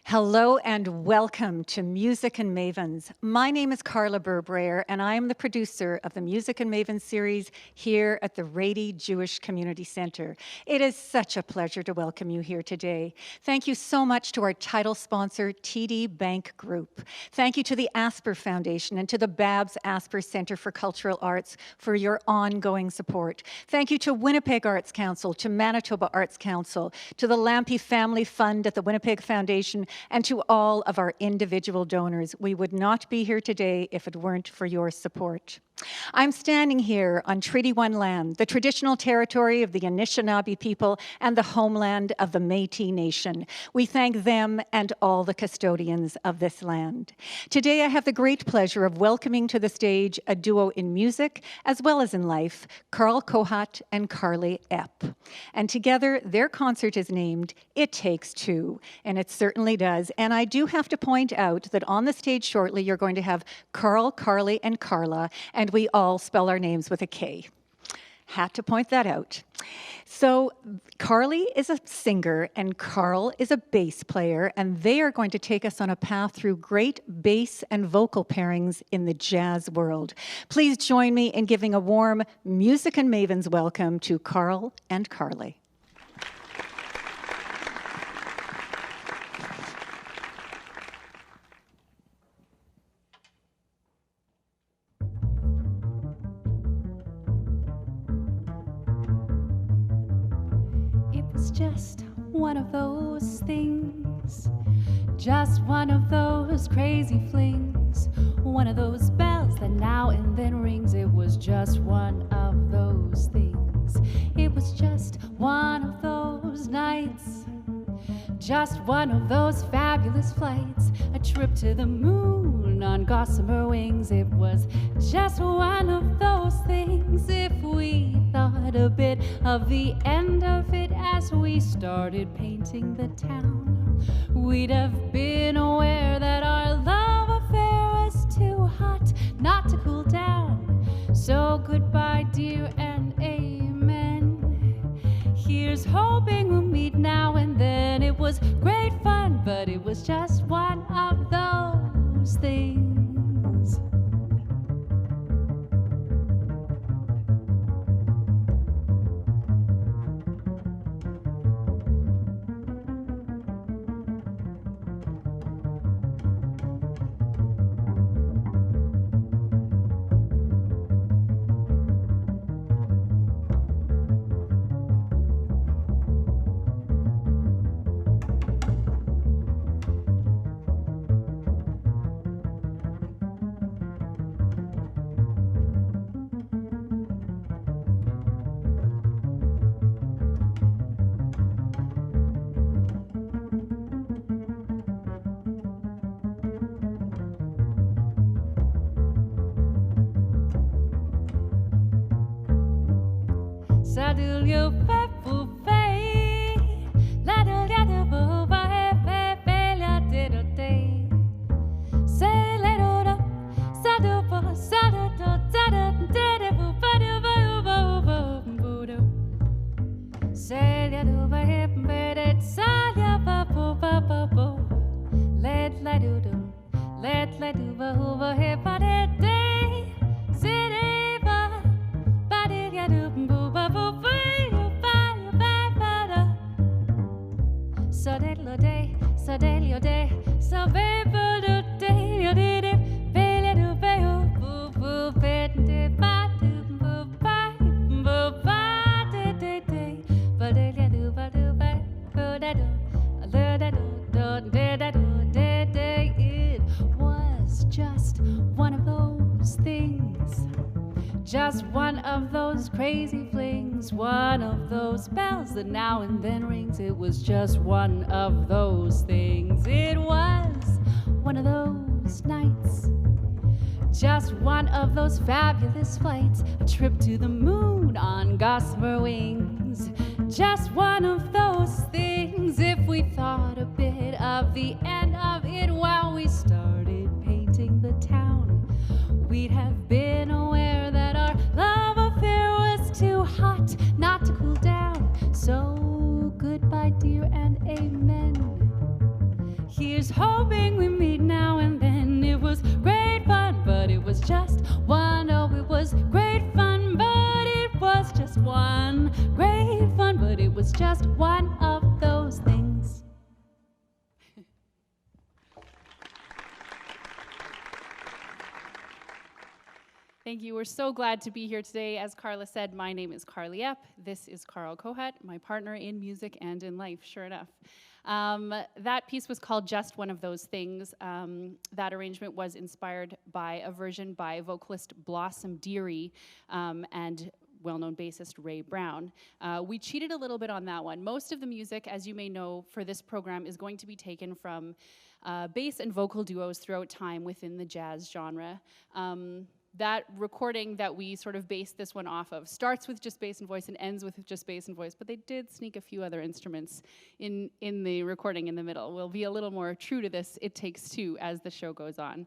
Hello and welcome to Music and Mavens. My name is Carla Burbrayer and I am the producer of the Music and Mavens series here at the Rady Jewish Community Center. It is such a pleasure to welcome you here today. Thank you so much to our title sponsor, TD Bank Group. Thank you to the Asper Foundation and to the Babs Asper Center for Cultural Arts for your ongoing support. Thank you to Winnipeg Arts Council, to Manitoba Arts Council, to the Lampe Family Fund at the Winnipeg Foundation, and to all of our individual donors. We would not be here today if it weren't for your support. I'm standing here on Treaty 1 land, the traditional territory of the Anishinaabe people and the homeland of the Métis Nation. We thank them and all the custodians of this land. Today I have the great pleasure of welcoming to the stage a duo in music as well as in life, Karl Kohut and Karly Epp. And together their concert is named It Takes Two, and it certainly does. And I do have to point out that on the stage shortly you're going to have Karl, Karly, and Karla, and we all spell our names with a K. Had to point that out. So Karly is a singer and Karl is a bass player, and they are going to take us on a path through great bass and vocal pairings in the jazz world. Please join me in giving a warm Music and Mavens welcome to Karl and Karly. Just one of those things, just one of those crazy flings, one of those bells that now and then rings. It was just one of those things. It was just one of those nights, just one of those fabulous flights, a trip to the moon on gossamer wings. It was just one of those things. If we thought a bit of the end of it as we started painting the town, we'd have been aware that our love affair was too hot not to cool down. So goodbye, dear, and amen. Here's hoping we'll meet now and then. It was great fun, but it was just one of those things. Just one of those crazy flings, one of those bells that now and then rings. It was just one of those things. It was one of those nights, just one of those fabulous flights, a trip to the moon on gossamer wings. Just one of those things. If we thought a bit of the end of it while we started painting the town, we'd have been aware that our love affair was too hot not to cool down. So goodbye, dear, and amen. Here's hoping we meet now and then. It was great fun, but it was just one. Oh, it was great fun, but it was just one. Great fun, but it was just one of those things. Thank you. We're so glad to be here today. As Carla said, my name is Karly Epp. This is Karl Kohut, my partner in music and in life, sure enough. That piece was called Just One of Those Things. That arrangement was inspired by a version by vocalist Blossom Dearie and well-known bassist Ray Brown. We cheated a little bit on that one. Most of the music, as you may know, for this program is going to be taken from bass and vocal duos throughout time within the jazz genre. That recording that we sort of based this one off of starts with just bass and voice and ends with just bass and voice, but they did sneak a few other instruments in the recording in the middle. We'll be a little more true to this It Takes Two as the show goes on.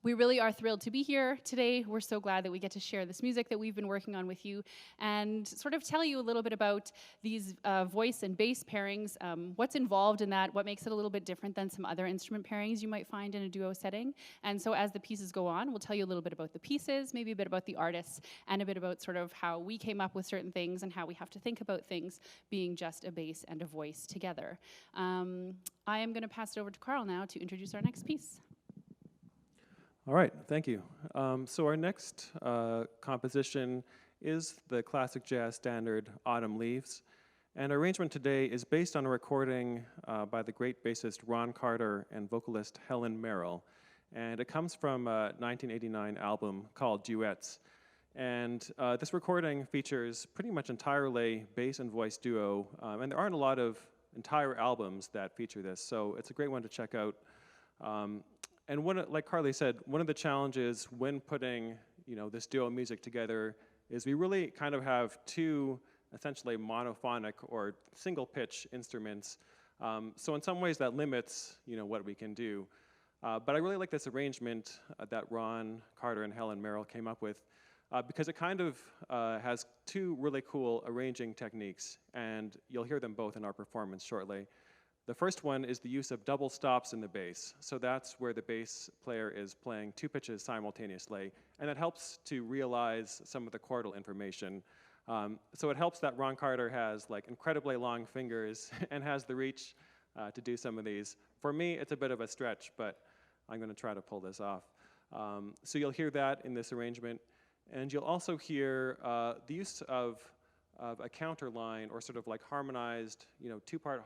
We really are thrilled to be here today. We're so glad that we get to share this music that we've been working on with you and sort of tell you a little bit about these voice and bass pairings, what's involved in that, what makes it a little bit different than some other instrument pairings you might find in a duo setting. And so as the pieces go on, we'll tell you a little bit about the pieces, maybe a bit about the artists, and a bit about sort of how we came up with certain things and how we have to think about things being just a bass and a voice together. I am going to pass it over to Karl now to introduce our next piece. All right, thank you. So our next composition is the classic jazz standard Autumn Leaves. And our arrangement today is based on a recording by the great bassist Ron Carter and vocalist Helen Merrill. And it comes from a 1989 album called Duets. And this recording features pretty much entirely bass and voice duo. And there aren't a lot of entire albums that feature this, so it's a great one to check out. And like Karly said, one of the challenges when putting this duo music together is we really kind of have two essentially monophonic or single pitch instruments. So in some ways that limits what we can do. But I really like this arrangement that Ron Carter and Helen Merrill came up with because it kind of has two really cool arranging techniques, and you'll hear them both in our performance shortly. The first one is the use of double stops in the bass. So that's where the bass player is playing two pitches simultaneously, and it helps to realize some of the chordal information. So it helps that Ron Carter has like incredibly long fingers and has the reach to do some of these. For me, it's a bit of a stretch, but I'm going to try to pull this off. So you'll hear that in this arrangement, and you'll also hear the use of a counter line, or sort of like harmonized, two-part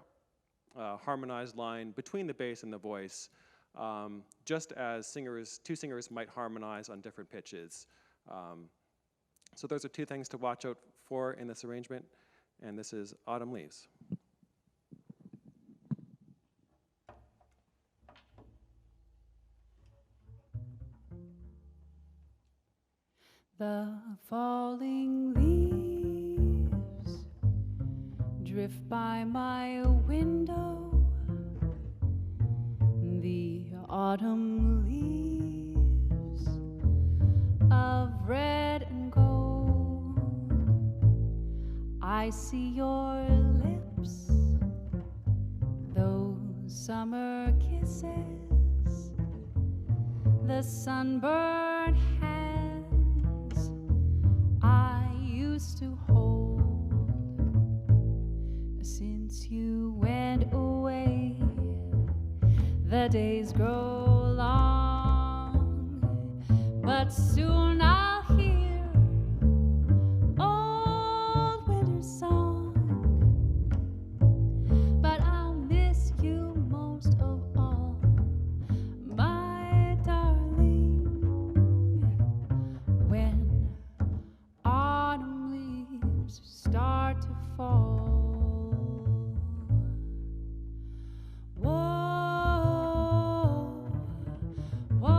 harmonized line between the bass and the voice, just as two singers might harmonize on different pitches. So those are two things to watch out for in this arrangement, and this is Autumn Leaves. The falling leaves drift by my window. The autumn leaves of red and gold. I see your lips, those summer kisses, the sunburned hands I used to hold. Since you went away, the days grow long, but soon I'll hear old winter song. But I'll miss you most of all, my darling, when autumn leaves start to fall. Whoa, whoa,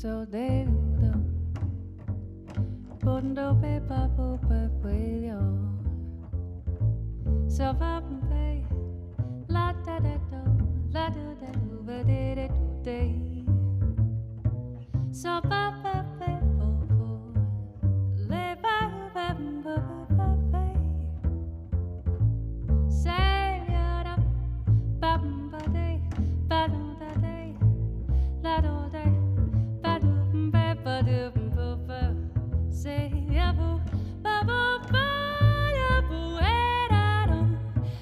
So they do Bundo pe papo pe puedo. So va pe la da da do la do da do ba de de do de. So va pe pe po po le ba ba ba ba ba. Say ya da ba ba de ba do da de la do de ba do ba ba do ba ba. Say ya boo ba boo ba ya boo era do.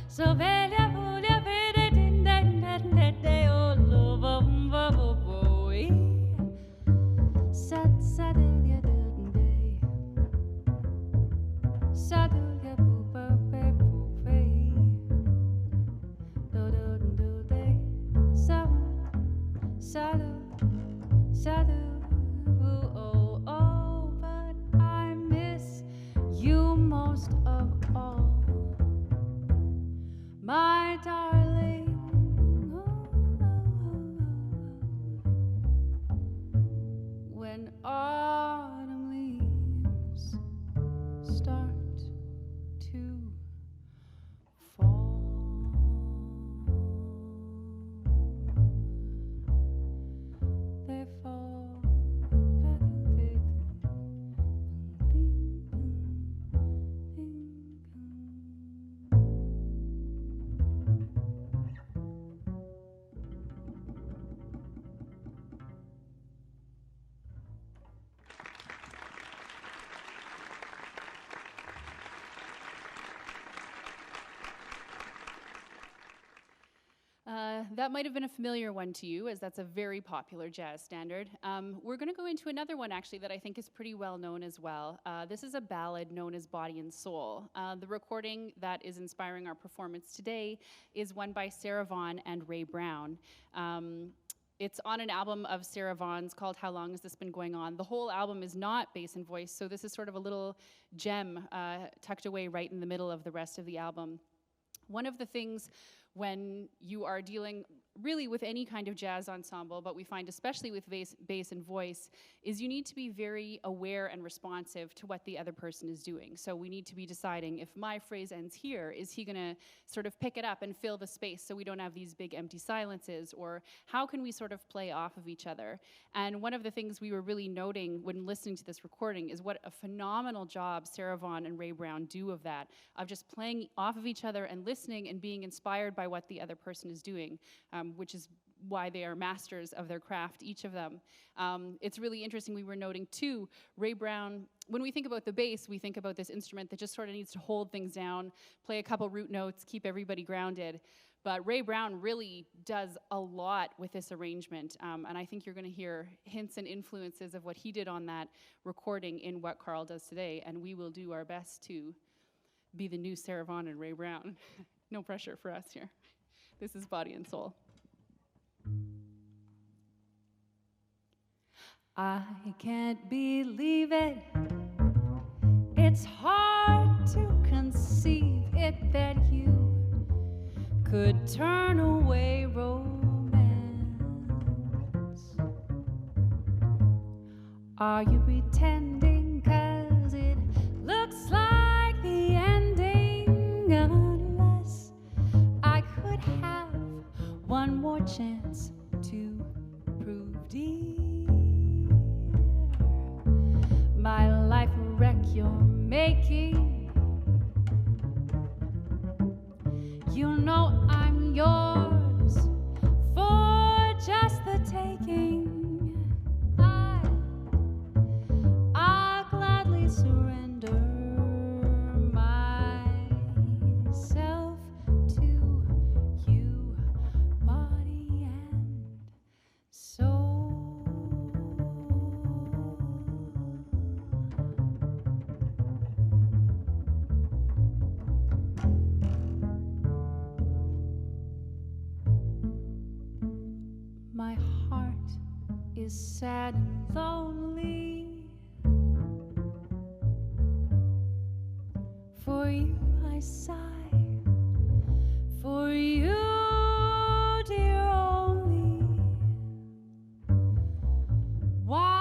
So ve ya boo ya ve de din den den de de oh lo ba ba ba boy. Sad sad ya do day. Sad ya boo ba ba boo fe. Do do do day. Sad sad sad oh oh, but I miss you most of all, my darling. When autumn leaves start to fall, they fall. That might have been a familiar one to you, as that's a very popular jazz standard. We're going to go into another one, actually, that I think is pretty well known as well. This is a ballad known as Body and Soul. The recording that is inspiring our performance today is one by Sarah Vaughan and Ray Brown. It's on an album of Sarah Vaughan's called How Long Has This Been Going On? The whole album is not bass and voice, so this is sort of a little gem tucked away right in the middle of the rest of the album. One of the things when you are dealing really with any kind of jazz ensemble, but we find especially with bass and voice, is you need to be very aware and responsive to what the other person is doing. So we need to be deciding, if my phrase ends here, is he gonna sort of pick it up and fill the space so we don't have these big empty silences, or how can we sort of play off of each other? And one of the things we were really noting when listening to this recording is what a phenomenal job Sarah Vaughan and Ray Brown do of that, of just playing off of each other and listening and being inspired by what the other person is doing. Which is why they are masters of their craft, each of them. It's really interesting, we were noting too, Ray Brown, when we think about the bass, we think about this instrument that just sort of needs to hold things down, play a couple root notes, keep everybody grounded. But Ray Brown really does a lot with this arrangement, and I think you're gonna hear hints and influences of what he did on that recording in what Karl does today, and we will do our best to be the new Sarah Vaughan and Ray Brown. No pressure for us here. This is Body and Soul. I can't believe it. It's hard to conceive it that you could turn away romance. Are you pretending 'cause it looks like the ending? Unless I could have one more chance to prove dear. My life a wreck you're making. You know I'm yours for just the taking. I'll gladly surrender myself to you, body and soul. My heart is sad and lonely. For you I sigh, for you, dear, only. Why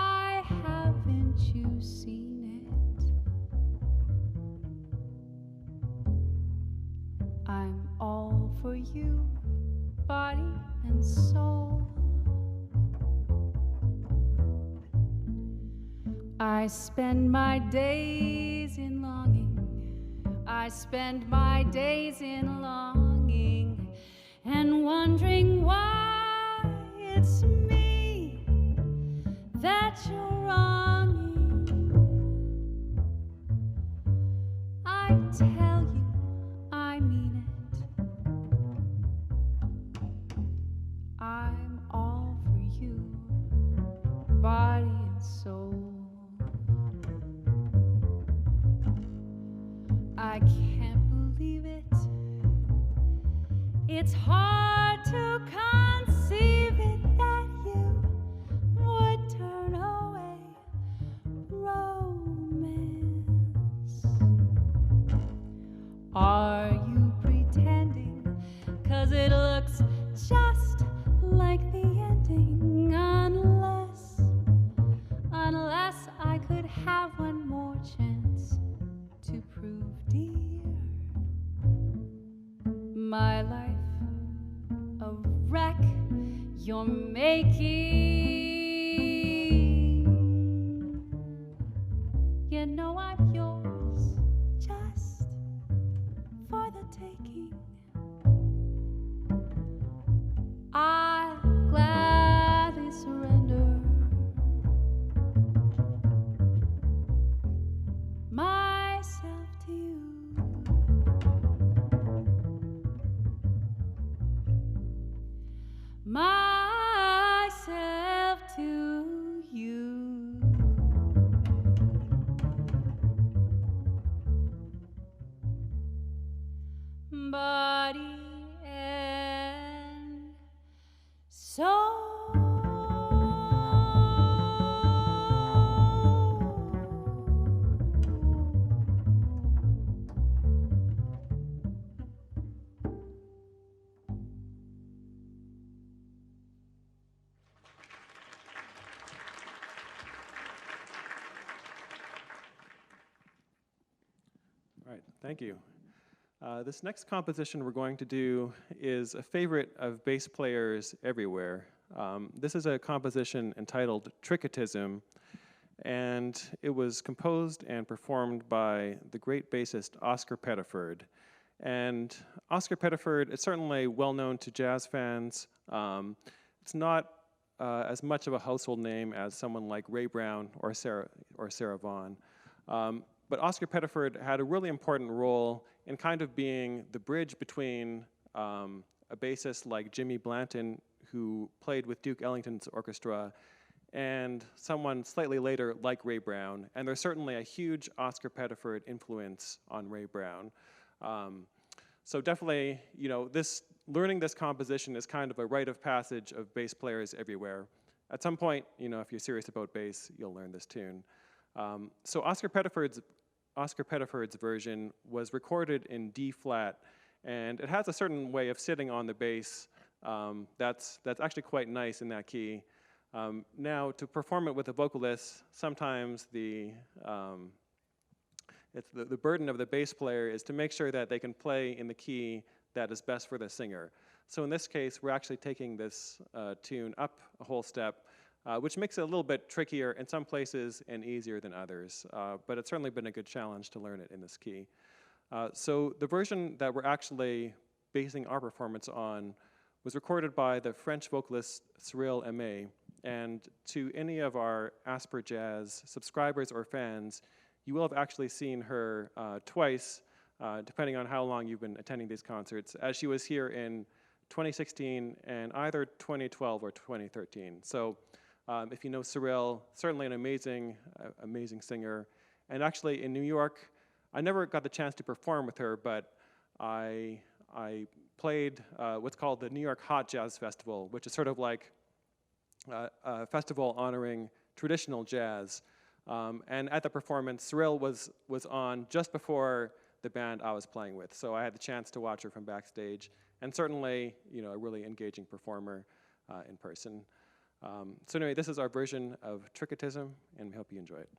I'm all for you, body and soul. I spend my days in longing. I spend my days in longing and wondering why it's me that you're wronging. I tell you, I mean it. I'm all for you, body and soul. I can't believe it. It's hard to conceive it that you would turn away romance. Are you pretending? 'Cause it looks just like the ending. Unless I could have one more chance to prove, dear, my life a wreck you're making. You know I'm yours just for the taking. I'll gladly surrender myself to you. Myself to you. Body and soul. All right, thank you. This next composition we're going to do is a favorite of bass players everywhere. This is a composition entitled Tricitism, and it was composed and performed by the great bassist Oscar Pettiford. And Oscar Pettiford is certainly well known to jazz fans. It's not as much of a household name as someone like Ray Brown or Sarah Vaughan. But Oscar Pettiford had a really important role in kind of being the bridge between a bassist like Jimmy Blanton, who played with Duke Ellington's orchestra, and someone slightly later like Ray Brown. And there's certainly a huge Oscar Pettiford influence on Ray Brown. So definitely, you know, learning this composition is kind of a rite of passage of bass players everywhere. At some point, you know, if you're serious about bass, you'll learn this tune. So Oscar Pettiford's version was recorded in D flat, and it has a certain way of sitting on the bass that's actually quite nice in that key. Now, to perform it with a vocalist, sometimes the burden of the bass player is to make sure that they can play in the key that is best for the singer. So in this case, we're actually taking this tune up a whole step, which makes it a little bit trickier in some places and easier than others. But it's certainly been a good challenge to learn it in this key. So the version that we're actually basing our performance on was recorded by the French vocalist Cyril Aimé. And to any of our Asper Jazz subscribers or fans, you will have actually seen her twice, depending on how long you've been attending these concerts, as she was here in 2016 and either 2012 or 2013. So if you know Cyril, certainly an amazing singer. And actually in New York, I never got the chance to perform with her, but I played what's called the New York Hot Jazz Festival, which is sort of like a festival honoring traditional jazz. And at the performance, Cyril was on just before the band I was playing with, so I had the chance to watch her from backstage, and certainly, you know, a really engaging performer in person. So anyway, this is our version of Tricitism, and we hope you enjoy it.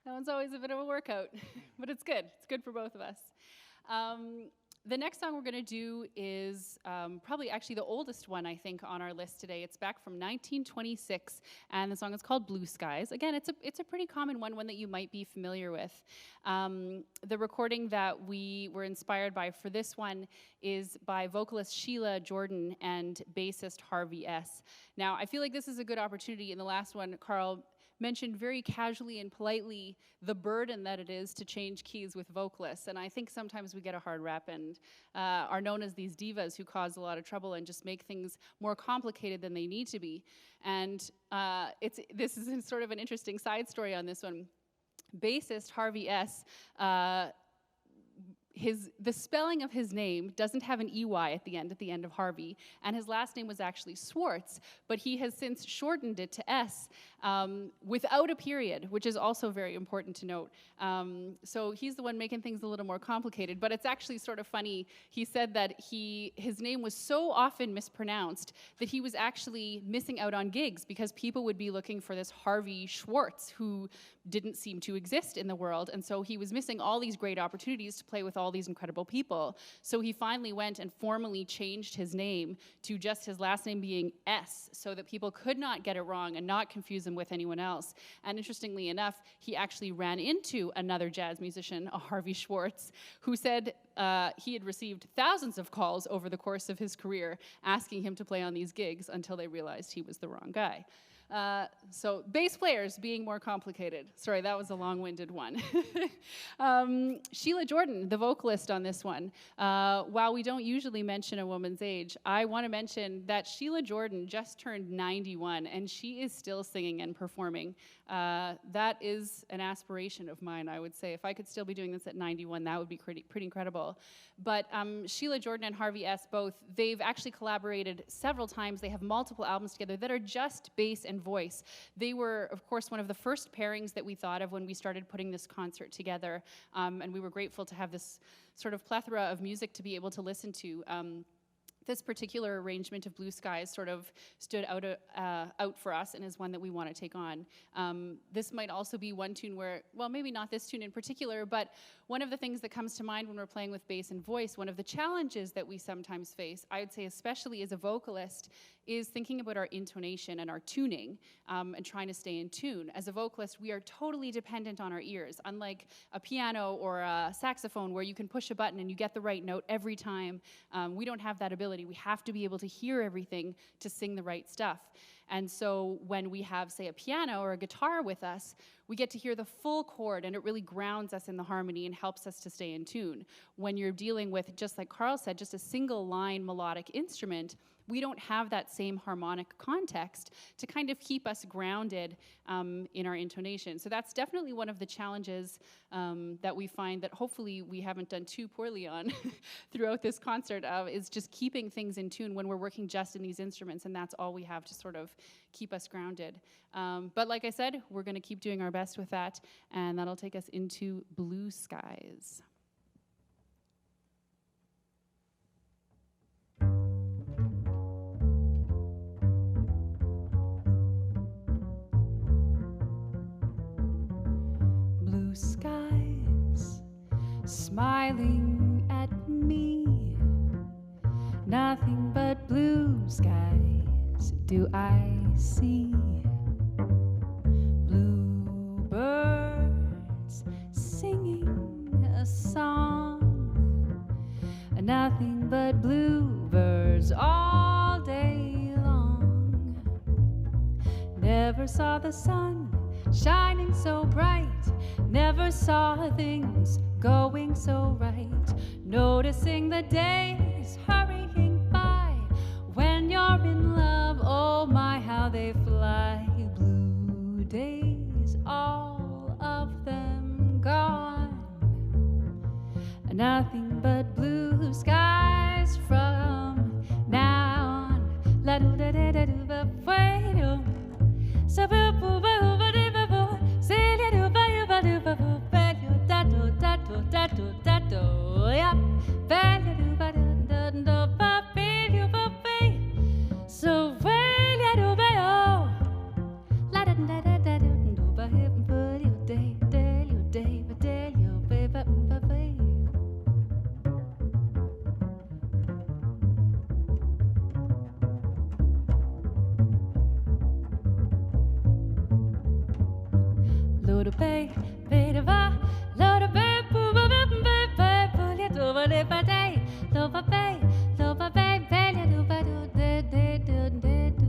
That one's always a bit of a workout, but it's good. It's good for both of us. The next song we're going to do is probably actually the oldest one, I think, on our list today. It's back from 1926, and the song is called Blue Skies. Again, it's a pretty common one that you might be familiar with. The recording that we were inspired by for this one is by vocalist Sheila Jordan and bassist Harvey S. Now, I feel like this is a good opportunity. In the last one, Karl mentioned very casually and politely the burden that it is to change keys with vocalists. And I think sometimes we get a hard rap and are known as these divas who cause a lot of trouble and just make things more complicated than they need to be. And this is sort of an interesting side story on this one. Bassist Harvey S., the spelling of his name doesn't have an EY at the end of Harvey, and his last name was actually Swartz, but he has since shortened it to S without a period, which is also very important to note. So he's the one making things a little more complicated, but it's actually sort of funny. He said that his name was so often mispronounced that he was actually missing out on gigs because people would be looking for this Harvey Schwartz who didn't seem to exist in the world, and so he was missing all these great opportunities to play with all all these incredible people. So he finally went and formally changed his name to just his last name being S, so that people could not get it wrong and not confuse him with anyone else. And interestingly enough, he actually ran into another jazz musician, a Harvey Schwartz, who said he had received thousands of calls over the course of his career asking him to play on these gigs until they realized he was the wrong guy. So bass players being more complicated. Sorry, that was a long-winded one. Sheila Jordan, the vocalist on this one. While we don't usually mention a woman's age, I want to mention that Sheila Jordan just turned 91, and she is still singing and performing. That is an aspiration of mine, I would say. If I could still be doing this at 91, that would be pretty incredible. But Sheila Jordan and Harvey S. both, they've actually collaborated several times. They have multiple albums together that are just bass and voice. They were, of course, one of the first pairings that we thought of when we started putting this concert together, and we were grateful to have this sort of plethora of music to be able to listen to. This particular arrangement of Blue Skies sort of stood out for us and is one that we want to take on. This might also be one tune where, well, maybe not this tune in particular, but one of the things that comes to mind when we're playing with bass and voice, one of the challenges that we sometimes face, I would say especially as a vocalist, is thinking about our intonation and our tuning and trying to stay in tune. As a vocalist, we are totally dependent on our ears, unlike a piano or a saxophone where you can push a button and you get the right note every time. We don't have that ability. We have to be able to hear everything to sing the right stuff. And so when we have, say, a piano or a guitar with us, we get to hear the full chord, and it really grounds us in the harmony and helps us to stay in tune. When you're dealing with, just like Karl said, just a single line melodic instrument, we don't have that same harmonic context to kind of keep us grounded in our intonation. So that's definitely one of the challenges that we find that hopefully we haven't done too poorly on throughout this concert, is just keeping things in tune when we're working just in these instruments, and that's all we have to sort of keep us grounded. But like I said, we're going to keep doing our best with that, and that'll take us into Blue Skies. Blue skies smiling at me, nothing but blue skies do I see. Bluebirds singing a song, nothing but bluebirds all day long. Never saw the sun shining so bright, never saw things going so right, noticing the days hurrying by. When you're in love, oh my, how they fly. Blue days, all of them gone, nothing but blue skies from now on. La do da da da do ba way do. So boo boo boo ba do ba boo. Say la do ba you ba do ba boo. Ba do da do da do da do da do. Yeah. Ba do ba do da do ba be do ba be. So way la do ba oh. La da da da da do do ba hip ba you day day you day ba day you ba ba ba ba. Load bay, bay da va, load bay, boo ba ba bay bay, bullet over the day, lova bay, bay, do ba do de de do de do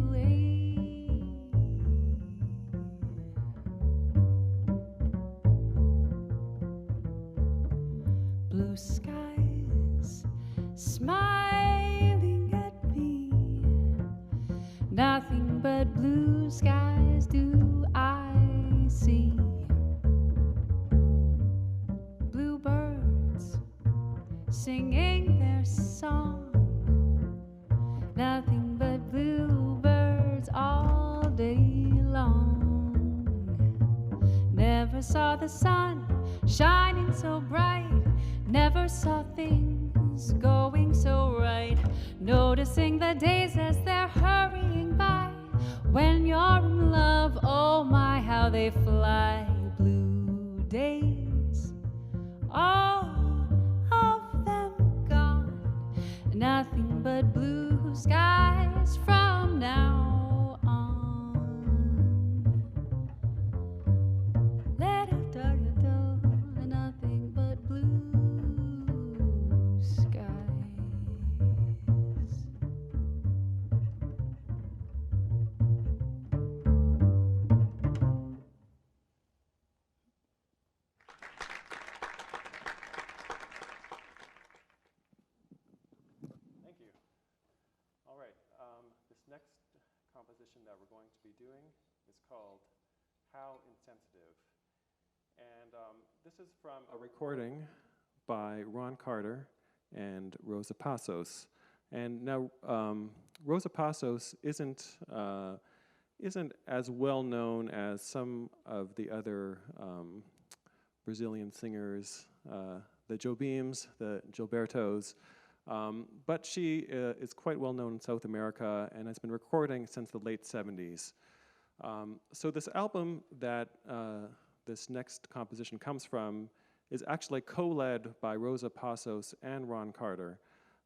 Blue skies smiling at me, nothing but blue skies do I see. Bluebirds singing their song, nothing but bluebirds all day long. Never saw the sun shining so bright, never saw things going so right, noticing the days as they're hurrying by. When you're in love, oh my, how they fly. Blue days, all of nothing but blue skies from now on. Let it do, nothing but blue skies. Thank you. All right, this next composition that we're going to be doing is called How Insensitive. And this is from a recording by Ron Carter and Rosa Passos. And now, Rosa Passos isn't as well known as some of the other Brazilian singers, the Jobeams, the Gilbertos, but she is quite well known in South America and has been recording since the late 70s. So this album that this next composition comes from is actually co-led by Rosa Passos and Ron Carter.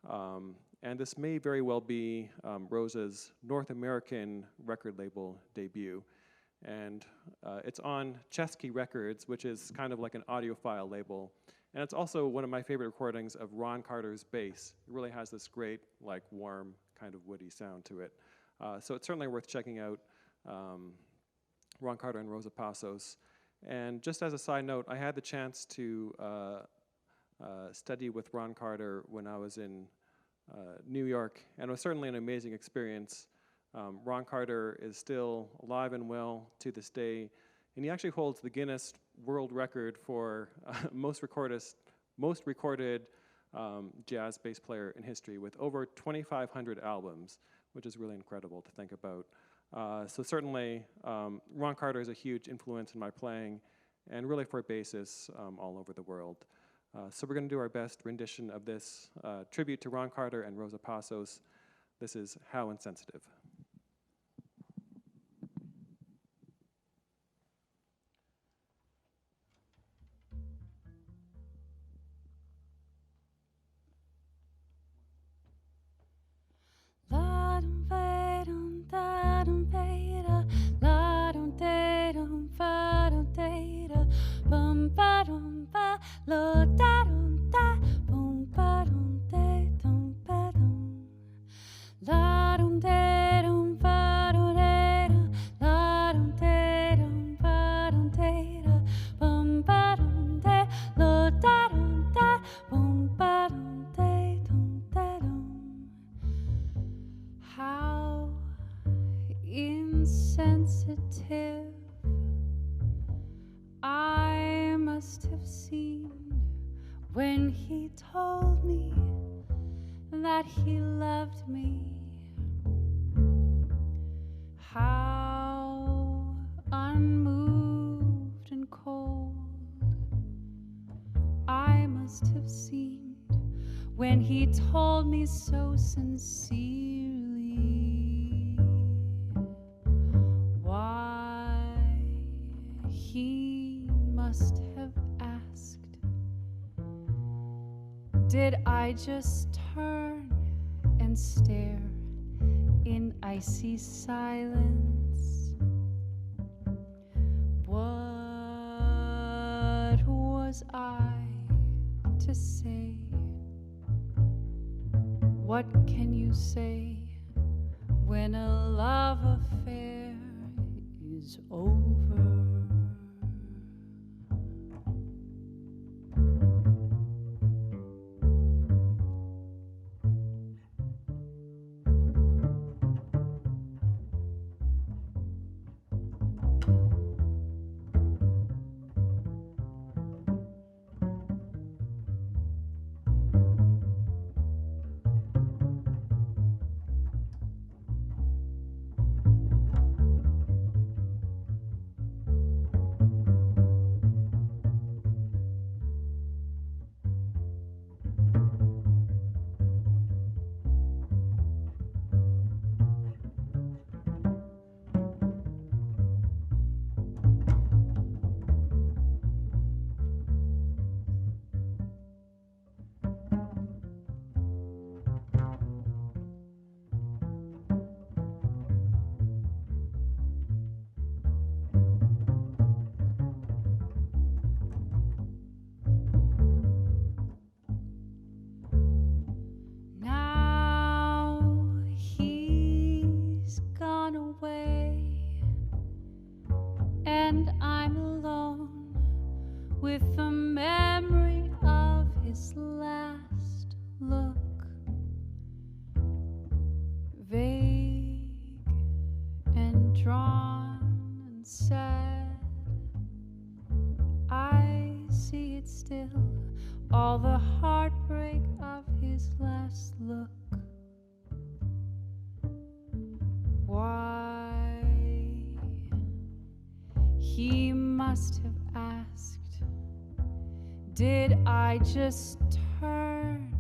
And this may very well be Rosa's North American record label debut. And it's on Chesky Records, which is kind of like an audiophile label. And it's also one of my favorite recordings of Ron Carter's bass. It really has this great, like, warm, kind of woody sound to it. So it's certainly worth checking out Ron Carter and Rosa Passos. And just as a side note, I had the chance to study with Ron Carter when I was in New York, and it was certainly an amazing experience. Ron Carter is still alive and well to this day, and he actually holds the Guinness World Record for most recorded jazz bass player in history, with over 2,500 albums, which is really incredible to think about. So certainly, Ron Carter is a huge influence in my playing, and really for bassists all over the world. So we're going to do our best rendition of this tribute to Ron Carter and Rosa Passos. This is How Insensitive. How insensitive I must have seemed when he told me that he loved me. How unmoved and cold I must have seemed when he told me so sincerely why he must have asked. Did I just turn and stare in icy silence? What was I to say? What can you say when a love affair is over? I just turn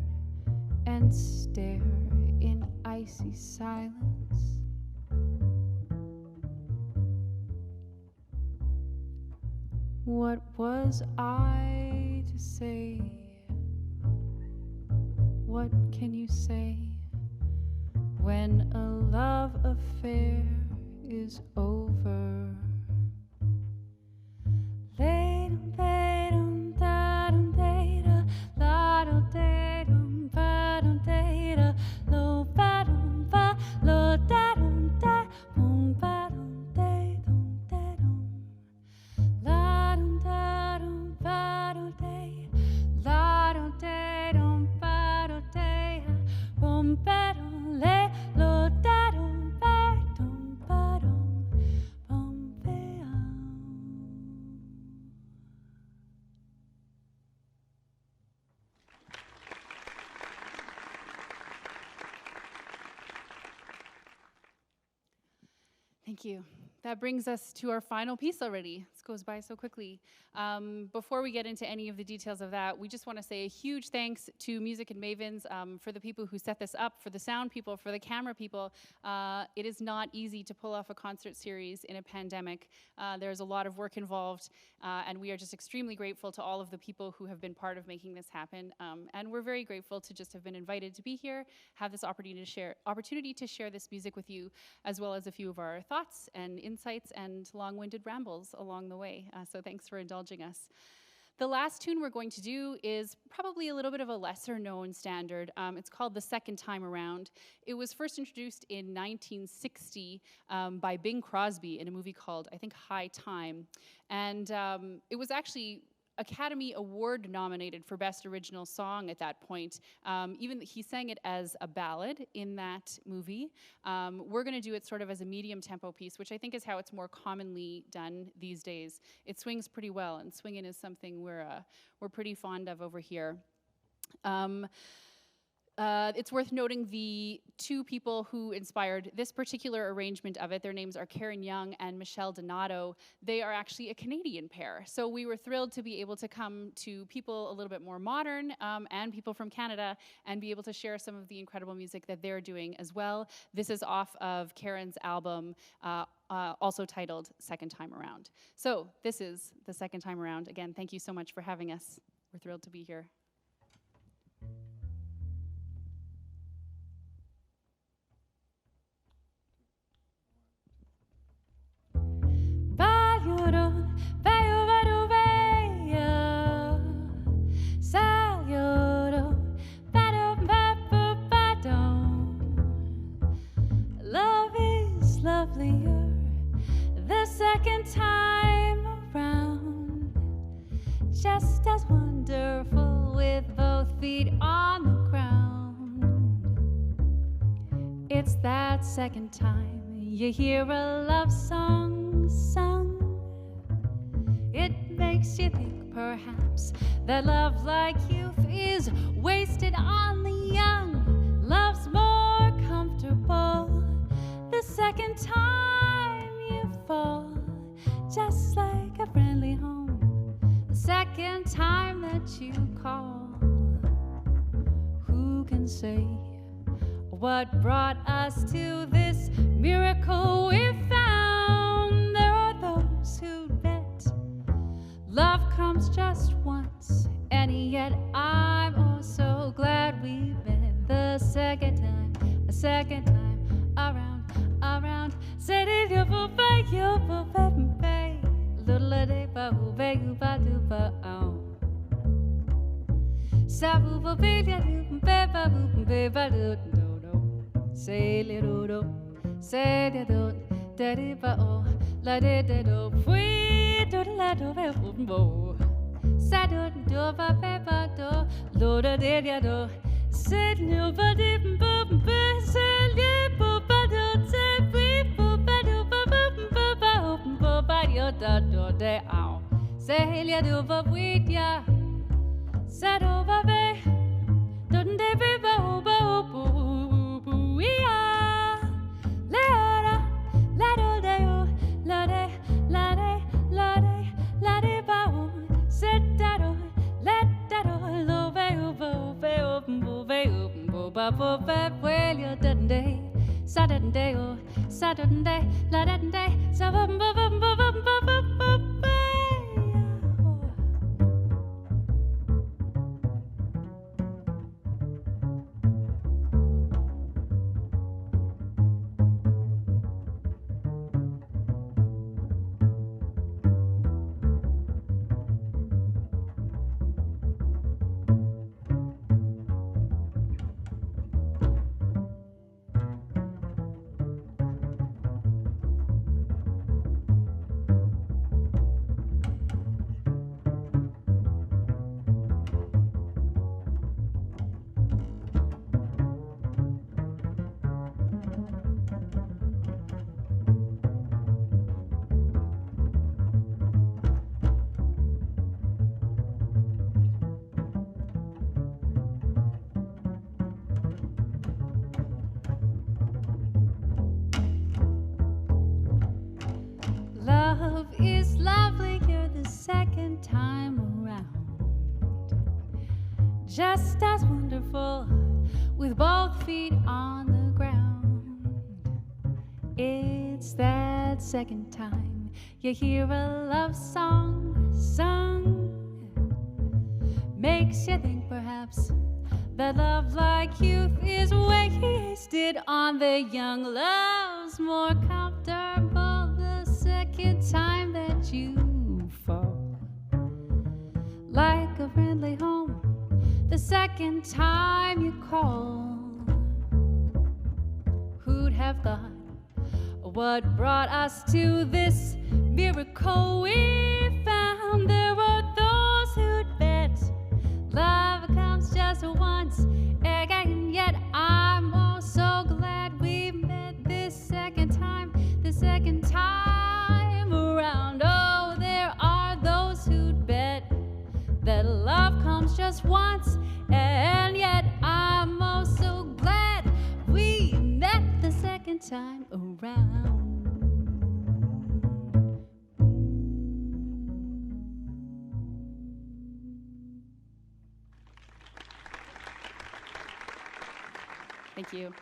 and stare in icy silence. What was I to say? What can you say when a love affair is over? Thank you. That brings us to our final piece already. This goes by so quickly. Before we get into any of the details of that, we just want to say a huge thanks to Music and Mavens for the people who set this up, for the sound people, for the camera people. It is not easy to pull off a concert series in a pandemic. There's a lot of work involved, and we are just extremely grateful to all of the people who have been part of making this happen. And we're very grateful to just have been invited to be here, have this opportunity to share this music with you, as well as a few of our thoughts and insights and long-winded rambles along the way. So thanks for indulging us. The last tune we're going to do is probably a little bit of a lesser-known standard. It's called The Second Time Around. It was first introduced in 1960 by Bing Crosby in a movie called, I think, High Time. And it was actually Academy Award nominated for Best Original Song at that point. Even he sang it as a ballad in that movie. We're going to do it sort of as a medium tempo piece, which I think is how it's more commonly done these days. It swings pretty well, and swinging is something we're pretty fond of over here. It's worth noting the two people who inspired this particular arrangement of it. Their names are Karen Young and Michelle Donato. They are actually a Canadian pair. So we were thrilled to be able to come to people a little bit more modern and people from Canada and be able to share some of the incredible music that they're doing as well. This is off of Karen's album, also titled Second Time Around. So this is The Second Time Around. Again, thank you so much for having us. We're thrilled to be here. Love is lovelier the second time around, just as wonderful with both feet on the ground. It's that second time you hear a love song sung. It makes you think perhaps that love like youth is wasted on the young. Love's more comfortable the second time you fall, just like a friendly home, the second time that you call. Who can say what brought us to this miracle we found? There are those who bet love comes just once, and yet I'm oh so glad we met the second time, a second time around. Said it you for pay, little day for who beg you by do for Sabu for pay, paper, paper, do, say little do, say the do, daddy ba oh, la de do, we do la do, bo, sadu do ba paper do, loda de do, said no body, say little ba do, say we ba do ba yo da do de ow, say little ba we ya, said over be, don't they be ba boo we are, la la de oh, la de ba oh, said that oh, let that oh. ba well you didn't day Saturday oh Saturday la didn't day sa bum bum bum bum bum bum bum. Love is lovelier the second time around, just as wonderful with both feet on the ground. It's that second time you hear a love song sung, makes you think perhaps that love like youth is wasted on the young. Love's more comfortable the second time that you fall, like a friendly home the second time you call. Who'd have thought what brought us to this miracle we found? There were those who'd bet love comes just once again, yet I'm oh so glad we met this second time around. Oh, there are those who'd bet that love comes just once, and yet I'm oh so glad we met the second time around. Thank you.